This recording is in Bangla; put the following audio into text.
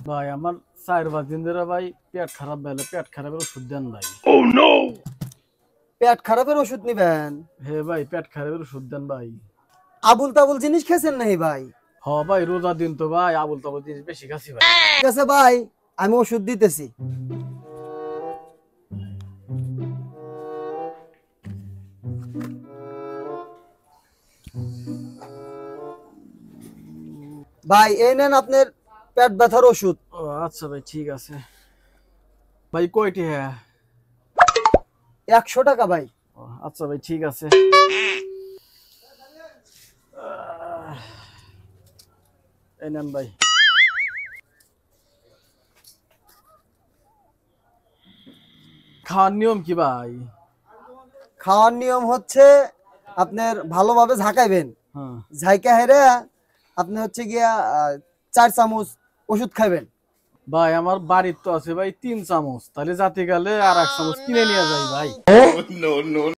ভাই আমার 4-5 দিন ধরে ভাই পেট খারাপ, বেলে পেট খারাপের ওষুধ দেন ভাই। পেট খারাপের ওষুধ নিবেন? হে ভাই পেট খারাপের ওষুধ দেন ভাই। আবুল তাবুল জিনিস খেয়েছেন নাকি ভাই? হ ভাই রোজা দিন তো ভাই, আবুল তাবুল জিনিস বেশি খাসি ভাই। ঠিক আছে ভাই, আমি ওষুধ দিতেছি। ভাই এই নেন আপনার পেট ব্যথার ওষুধ। ও আচ্ছা ভাই ঠিক আছে। ভাই কয়টি? হ্যাঁ 100 টাকা ভাই। আচ্ছা ভাই ঠিক আছে। এই নেন ভাই। খাওয়ার নিয়ম কি ভাই? খাওয়ার নিয়ম হচ্ছে আপনার ভালোভাবে ঝাঁকাইবেন, হ্যাঁ ঝাঁকা হেরে আপনি হচ্ছে গিয়া 4 চামচ ওষুধ খাবেন। ভাই আমার বাড়ির তো আছে ভাই 3 চামচ, তাহলে যাতে গেলে আর 1 চামচ কিনে নিয়ে যাই ভাই।